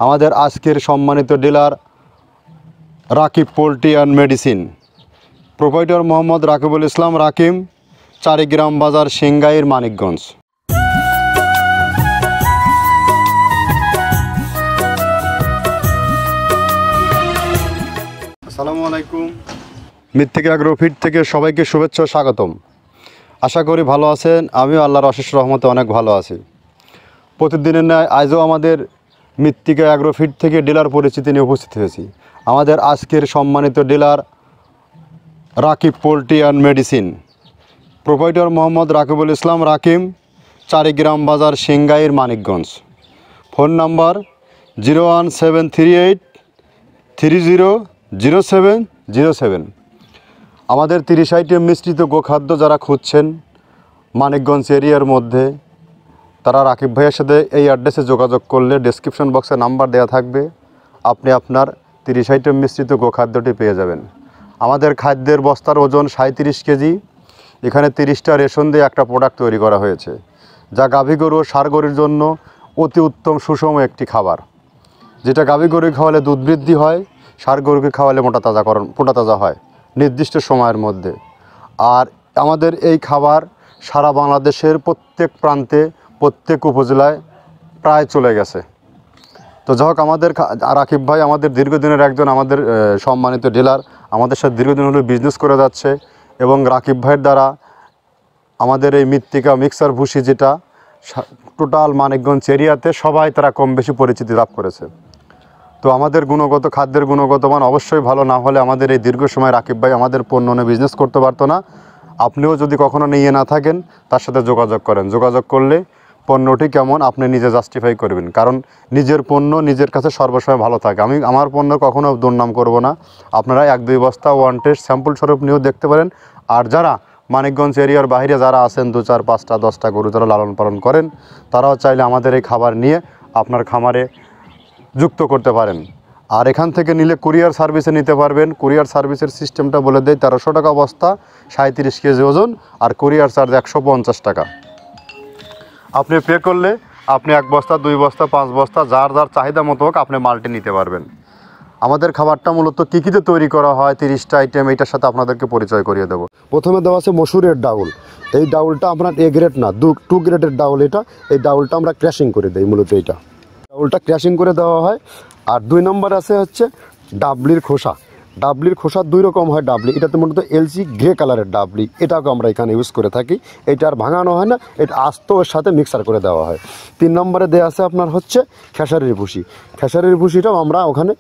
আমাদের আজকের সম্মানিত dealer Rakib poultry and medicine, proprietor Mohammad Rakibul Islam Rakim, Charigram Bazar, Singair, Manikganj. আসসালামু আলাইকুম। মৃত্তিকা অ্যাগ্রো ফিড থেকে সবাইকে শুভেচ্ছা ও স্বাগতম। আশা করি ভালো আছেন। আমিও আল্লাহর অশেষ রহমতে অনেক ভালো আছি। প্রতিদিনের ন্যায় আজও আমাদের মৃত্তিকা অ্যাগ্রো ফিড থেকে ডিলার পরিচিতি নিয়ে উপস্থিত হয়েছি। আমাদের আজকের সম্মানিত dealer Rakib poultry and medicine, proprietor Mohammad Rakibul Islam Rakim, Charigram Bazar, Singair, Manikganj. Phone number 01738300707। আমাদের 30 আইটেম মিশ্রিত গোখাদ্য যারা খুঁজছেন মানিকগঞ্জ এরিয়ার মধ্যে, তারা রাকিব ভাইয়ের সাথে এই অ্যাড্রেসে যোগাযোগ করলে ডেসক্রিপশন বক্সে নাম্বার দেওয়া থাকবে, আপনি আপনার 30 আইটেম মিশ্রিত গোখাদ্যটি পেয়ে যাবেন। আমাদের খাদ্যের বস্তার ওজন 37 কেজি। এখানে 30টা রেশন দিয়ে একটা প্রোডাক্ট তৈরি করা হয়েছে, যা গাভী গরু ও ষাঁড় গরুর জন্য অতি উত্তম সুষম একটি খাবার, যেটা গাভী গরু খাওয়ালে দুধ বৃদ্ধি হয়, ষাঁড় গরুকে খাওয়ালে মোটা তাজা হয় নির্দিষ্ট সময়ের মধ্যে। আর আমাদের এই খাবার সারা বাংলাদেশের প্রত্যেক প্রান্তে, প্রত্যেক উপজেলায় প্রায় চলে গেছে। তো যাই হোক, আমাদের রাকিব ভাই আমাদের দীর্ঘদিনের একজন আমাদের সম্মানিত ডিলার, আমাদের সাথে দীর্ঘদিন হলো বিজনেস করে যাচ্ছে। এবং রাকিব ভাইয়ের দ্বারা আমাদের এই মৃত্তিকা মিক্সার ভুসি, যেটা টোটাল মানিকগঞ্জ এরিয়াতে সবাই তারা কম বেশি পরিচিতি লাভ করেছে। তো আমাদের খাদ্যের গুণগত মান অবশ্যই ভালো না হলে আমাদের এই দীর্ঘ সময় রাকিব ভাই আমাদের পণ্য নিয়ে বিজনেস করতে পারতো না। আপনিও যদি কখনো নিয়ে না থাকেন, তার সাথে যোগাযোগ করেন। যোগাযোগ করলে পণ্যটি কেমন আপনি নিজে জাস্টিফাই করবেন, কারণ নিজের পণ্য নিজের কাছে সর্বসময় ভালো থাকে। আমি আমার পণ্য কখনো দুর্নাম করব না। আপনারা 1-2 বস্তা ওয়ান টেস্ট স্যাম্পল স্বরূপ নিয়েও দেখতে পারেন। আর যারা মানিকগঞ্জ এরিয়ার বাইরে যারা আছেন, 2, 4, 5টা 10টা গরু যারা লালন পালন করেন, তারাও চাইলে আমাদের এই খাবার নিয়ে আপনার খামারে যুক্ত করতে পারেন। আর এখান থেকে নিলে কুরিয়ার সার্ভিসে নিতে পারবেন। কুরিয়ার সার্ভিসের সিস্টেমটা বলে দেয়, 1300 টাকা বস্তা, 37 কেজি ওজন, আর কুরিয়ার চার্জ 150 টাকা। আপনি পে করলে আপনি 1 বস্তা, 2 বস্তা, 5 বস্তা, যার যার চাহিদা মতো হোক আপনি মালটি নিতে পারবেন। আমাদের খাবারটা মূলত কী কীতে তৈরি করা হয়, 30টা আইটেম, এইটার সাথে আপনাদেরকে পরিচয় করিয়ে দেবো। প্রথমে দেওয়া আছে মসুরের ডাউল। এই ডাউলটা আপনার A গ্রেড না, 2 গ্রেডের ডাউল এটা। এই ডাউলটা আমরা ক্র্যাশিং করে দিই, মূলত এইটা ডাউলটা ক্র্যাশিং করে দেওয়া হয়। আর 2 নম্বর আছে হচ্ছে ডাবলির খোসা। ডাবলির খোসা 2 রকম হয় ডাবলি, এটাতে মূলত এলসি গ্রে কালারের ডাবলি, এটাকে আমরা এখানে ইউজ করে থাকি। এটা আর ভাঙানো হয় না, এটা আস্ত ওর সাথে মিক্সার করে দেওয়া হয়। 3 নম্বরে দেওয়া আছে আপনার হচ্ছে খেসারির ভুসি। খেসারির ভুসিটাও আমরা ওখানে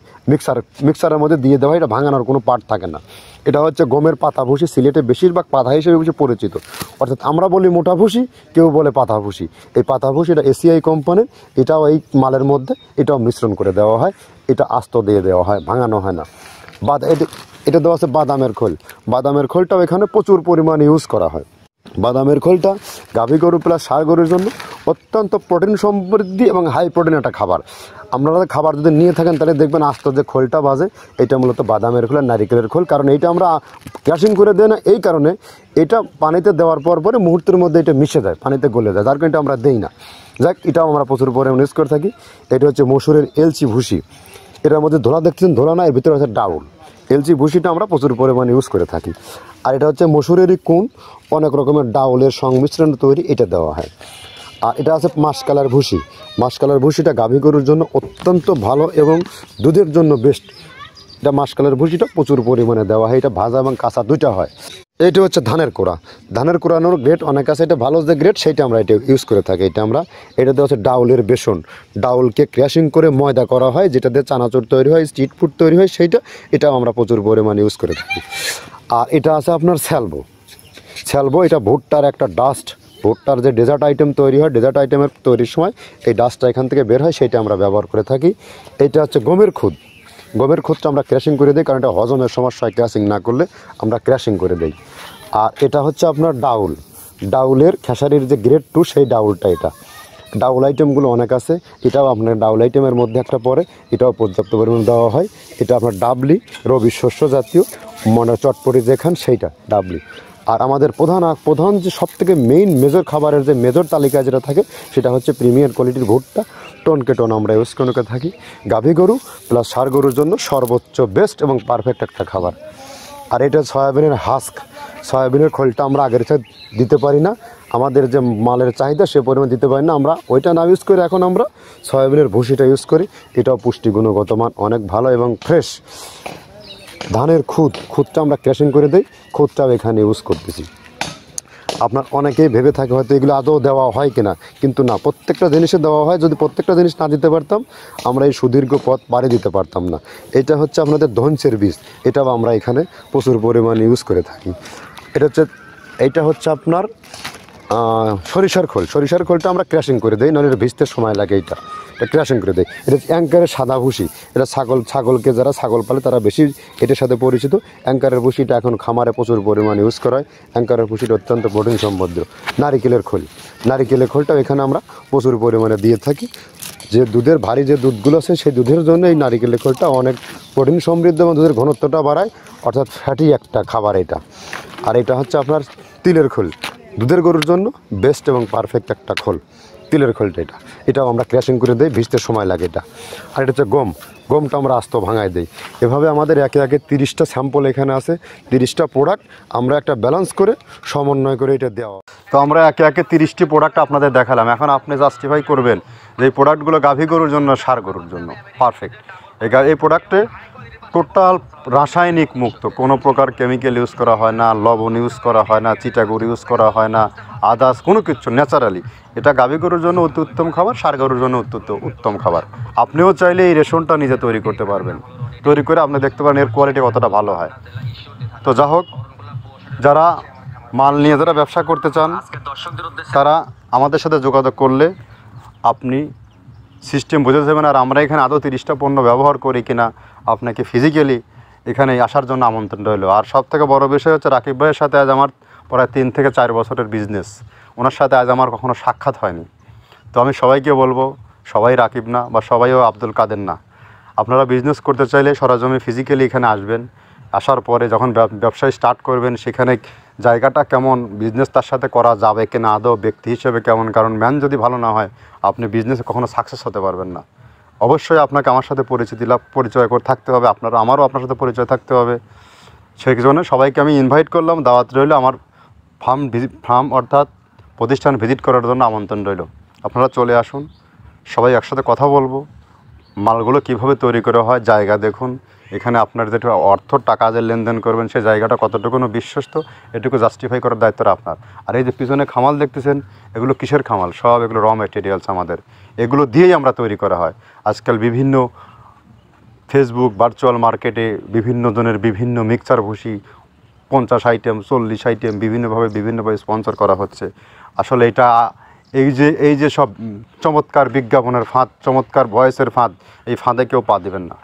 মিক্সারের মধ্যে দিয়ে দেওয়া হয়, এটা ভাঙানোর কোনো পার্ট থাকে না। এটা হচ্ছে গমের পাতা ভুসি, সিলেটে বেশিরভাগ পাতা হিসেবে বেশি পরিচিত। অর্থাৎ আমরা বলি মোটা ভুসি, কেউ বলে পাতা ভুসি। এই পাতা ভুসি এটা এসিআই কোম্পানির, এটাও এই মালের মধ্যে এটাও মিশ্রণ করে দেওয়া হয়, এটা আস্ত দিয়ে দেওয়া হয়, ভাঙানো হয় না। এটা দেওয়া আছে বাদামের খোল। বাদামের খোলটাও এখানে প্রচুর পরিমাণে ইউজ করা হয়। বাদামের খোলটা গাভী গরু প্লাস ষাঁড় গরুর জন্য অত্যন্ত প্রোটিন সমৃদ্ধি এবং হাই প্রোটিন একটা খাবার। আপনারা খাবার যদি নিয়ে থাকেন তাহলে দেখবেন আস্ত যে খোলটা বাজে, এটা মূলত বাদামের খোল আর নারিকেলের খোল। কারণ এইটা আমরা ক্র্যাশিং করে দেয় না, এই কারণে এটা পানিতে দেওয়ার পরে মুহূর্তের মধ্যে এটা মিশে যায়, পানিতে গলে যায়, যার কারণে এটা আমরা দেই না। যাক, এটাও আমরা প্রচুর পরিমাণে ইউজ করে থাকি। এটা হচ্ছে মসুরের এলচি ভুসি। এটার মধ্যে ধোলা দেখছেন, ধোলা না, এর ভিতরে হচ্ছে ডাউল। এলচি ভুসিটা আমরা প্রচুর পরিমাণে ইউজ করে থাকি। আর এটা হচ্ছে মসুরেরই কুন, অনেক রকমের ডাউলের সংমিশ্রণ তৈরি, এটা দেওয়া হয়। আর এটা আছে মাসকালার ভুসি। মাসকালার ভুসিটা গাভী গরুর জন্য অত্যন্ত ভালো এবং দুধের জন্য বেস্ট। এটা মাসকালার ভুসিটা প্রচুর পরিমাণে দেওয়া হয়, এটা ভাজা এবং কাঁচা 2টা হয়। এইটা হচ্ছে ধানের কোড়া। ধানের কোড়ানোর গ্রেড অনেক আছে, এটা ভালো যে গ্রেড সেইটা আমরা এটা ইউজ করে থাকি। এটা দেওয়া হচ্ছে ডাউলের বেসন। ডাউলকে ক্র্যাশিং করে ময়দা করা হয়, যেটা দিয়ে চানাচুর তৈরি হয়, স্ট্রিট ফুড তৈরি হয়, এটাও আমরা প্রচুর পরিমাণে ইউজ করে থাকি। আর এটা আছে আপনার স্যালবো। এটা ভুট্টার একটা ডাস্ট। ভুট্টার যে ডেজার্ট আইটেম তৈরি হয়, ডেজার্ট আইটেমের তৈরির সময় এই ডাস্টটা এখান থেকে বের হয়, সেইটা আমরা ব্যবহার করে থাকি। এটা হচ্ছে গমের খুদ। গমের খুদটা আমরা ক্র্যাশিং করে দিই, কারণ এটা হজমের সমস্যা হয়, ক্র্যাশিং না করলে আমরা ক্র্যাশিং করে দিই। আর এটা হচ্ছে আপনার ডাউলের খেসারির যে গ্রেড 2, সেই ডাউলটা। এটা ডাউল আইটেমগুলো অনেক আছে, এটাও আপনার ডাউল আইটেমের মধ্যে একটা পড়ে, এটাও পর্যাপ্ত পরিমাণ দেওয়া হয়। এটা আপনার ডাবলি, রবি শস্য জাতীয়, চটপটি যেখান সেইটা ডাবলি। আর আমাদের প্রধান যে সবথেকে মেজর খাবারের যে মেজর তালিকায় যেটা থাকে সেটা হচ্ছে প্রিমিয়ার কোয়ালিটির ভুট্টা, টনকে টন আমরা ইউজ করে থাকি। গাভী গরু প্লাস ষাঁড় গরুর জন্য সর্বোচ্চ বেস্ট এবং পারফেক্ট একটা খাবার। আর এটা সয়াবিনের হাস্ক, সয়াবিনের খোলটা আমরা আগের সাথে দিতে পারি না, আমাদের যে মালের চাহিদা সে পরিমাণ দিতে পারি না, আমরা ওইটা না ইউজ করে এখন আমরা সয়াবিনের ভুসিটা ইউজ করি। এটাও পুষ্টি গুণগত মান অনেক ভালো এবং ফ্রেশ। ধানের খুদটা আমরা ক্র্যাশিং করে দিই, খুদটাও এখানে ইউজ করতেছি। আপনার অনেকেই ভেবে থাকে হয়তো এগুলো আদৌ দেওয়া হয় কিনা, কিন্তু না, প্রত্যেকটা জিনিসে দেওয়া হয়। যদি প্রত্যেকটা জিনিস না দিতে পারতাম আমরা এই সুদীর্ঘ পথ পাড়ি দিতে পারতাম না। এটা হচ্ছে আপনাদের ধনসের বীজ, এটাও আমরা এখানে প্রচুর পরিমাণে ইউজ করে থাকি। এইটা হচ্ছে আপনার সরিষার খোলটা আমরা ক্র্যাশিং করে দিই, নাহলে এটা ভিজতে সময় লাগে। এটা ক্র্যাশিং করে দেয়। এটা অ্যাঙ্কারের সাদা ভুসি, এটা ছাগলকে যারা ছাগল পালে তারা বেশি এটার সাথে পরিচিত। অ্যাঙ্কারের ভুসিটা এখন খামারে প্রচুর পরিমাণে ইউজ করা হয়। অ্যাঙ্কারের ভুসিটা অত্যন্ত প্রোটিন সমৃদ্ধ। নারিকেলের খোলটাও এখানে আমরা প্রচুর পরিমাণে দিয়ে থাকি। যে দুধের ভারী যে দুধগুলো আছে সেই দুধের জন্য এই নারিকেলের খোলটা অনেক প্রোটিন সমৃদ্ধ এবং দুধের ঘনত্বটা বাড়ায়, অর্থাৎ ফ্যাটি একটা খাবার এটা। আর এটা হচ্ছে আপনার তিলের খোল, দুধের গরুর জন্য বেস্ট এবং পারফেক্ট একটা খোল, তিলের খোলটা। এটাও আমরা ক্র্যাশিং করে দিই, ভিজতে সময় লাগে এটা। আর এটা হচ্ছে গমটা আমরা আস্ত ভাঙায় দিই। এভাবে আমাদের একে 30টা স্যাম্পল এখানে আছে, 30টা প্রোডাক্ট আমরা একটা ব্যালেন্স করে সমন্বয় করে এটা দেওয়া। তো আমরা একে 30টি প্রোডাক্ট আপনাদের দেখালাম। এখন আপনি জাস্টিফাই করবেন যে এই প্রোডাক্টগুলো গাভী গরুর জন্য, ষাঁড় গরুর জন্য পারফেক্ট। এই প্রোডাক্টে টোটাল রাসায়নিক মুক্ত, কোনো প্রকার কেমিক্যাল ইউজ করা হয় না, লবণ ইউজ করা হয় না, চিটাগুড় ইউজ করা হয় না, আদার্স কোনো কিছু, ন্যাচারালি। এটা গাভী গরুর জন্য অতি উত্তম খাবার, ষাঁড় গরুর জন্য উত্তম খাবার। আপনিও চাইলে এই রেশনটা নিজে তৈরি করতে পারবেন, তৈরি করে আপনি দেখতে পারেন এর কোয়ালিটি কতটা ভালো হয়। তো যা হোক, যারা মাল নিয়ে যারা ব্যবসা করতে চান তারা আমাদের সাথে যোগাযোগ করলে আপনি সিস্টেম বুঝে যাবেন। আর আমরা এখানে আদৌ 30টা পণ্য ব্যবহার করি কিনা আপনাকে ফিজিক্যালি এখানে আসার জন্য আমন্ত্রণ রইল। আর সবথেকে বড় বিষয় হচ্ছে রাকিব ভাইয়ের সাথে আজ আমার প্রায় 3 থেকে 4 বছরের বিজনেস, ওনার সাথে আজ আমার কখনো সাক্ষাৎ হয়নি। তো আমি সবাইকে বলবো, সবাই রাকিব না বা সবাইও আব্দুল কাদের না। আপনারা বিজনেস করতে চাইলে সরাসরি ফিজিক্যালি এখানে আসবেন। আসার পরে যখন ব্যবসায় স্টার্ট করবেন সেখানে জায়গাটা কেমন, বিজনেস তার সাথে করা যাবে কিনা, আদৌ ব্যক্তি হিসেবে কেমন, কারণ ম্যান যদি ভালো না হয় আপনি বিজনেসে কখনো সাকসেস হতে পারবেন না। অবশ্যই আপনাকে আমার সাথে পরিচয় করে থাকতে হবে, আমারও আপনার সাথে পরিচয় থাকতে হবে। সেই জন্য সবাইকে আমি ইনভাইট করলাম, দাওয়াত রইল, আমার ফার্ম অর্থাৎ প্রতিষ্ঠান ভিজিট করার জন্য আমন্ত্রণ রইল। আপনারা চলে আসুন, সবাই একসাথে কথা বলবো, মালগুলো কিভাবে তৈরি করা হয়, জায়গা দেখুন। এখানে আপনার যেটা টাকা যে লেনদেন করবেন সেই জায়গাটা কতটুকু বিশ্বস্ত, এটুকু জাস্টিফাই করার দায়িত্বটা আপনার। আর এই যে পিছনে খামাল দেখতেছেন, এগুলো কিসের খামাল? সব এগুলো র ম্যাটেরিয়ালস আমাদের, এগুলো দিয়েই আমরা তৈরি করা হয়। আজকাল বিভিন্ন ফেসবুক ভার্চুয়াল মার্কেটে বিভিন্ন জনের বিভিন্ন মিক্সচার ভুসি 50 আইটেম 40 আইটেম বিভিন্নভাবে স্পন্সর করা হচ্ছে। আসলে এটা এই যে সব চমৎকার বিজ্ঞাপনের ফাঁদ, চমৎকার ভয়েসের ফাঁদ, এই ফাঁদে কেউ পা দেবেন না।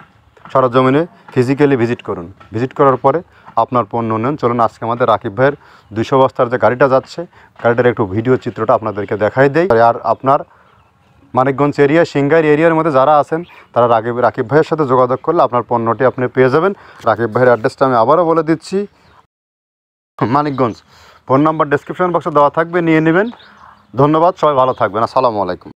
সরজমিনে ফিজিক্যালি ভিজিট করুন, ভিজিট করার পরে আপনার পণ্য নেন। চলুন আজকে আমাদের রাকিব ভাইয়ের 200 বস্তার যে গাড়িটা যাচ্ছে, গাড়িটার একটু ভিডিও চিত্রটা আপনাদেরকে দেখাই দেই। আর আপনার মানিকগঞ্জ এরিয়া, সিংগাইর এরিয়ার মধ্যে যারা আছেন তারা রাকিব ভাইয়ের সাথে যোগাযোগ করলে আপনার পণ্যটি আপনি পেয়ে যাবেন। রাকিব ভাইয়ের অ্যাড্রেসটা আমি আবারও বলে দিচ্ছি, মানিকগঞ্জ। ফোন নাম্বার ডেসক্রিপশন বক্সে দেওয়া থাকবে, নিয়ে নেবেন। ধন্যবাদ, সবাই ভালো থাকবেন। আসসালামু আলাইকুম।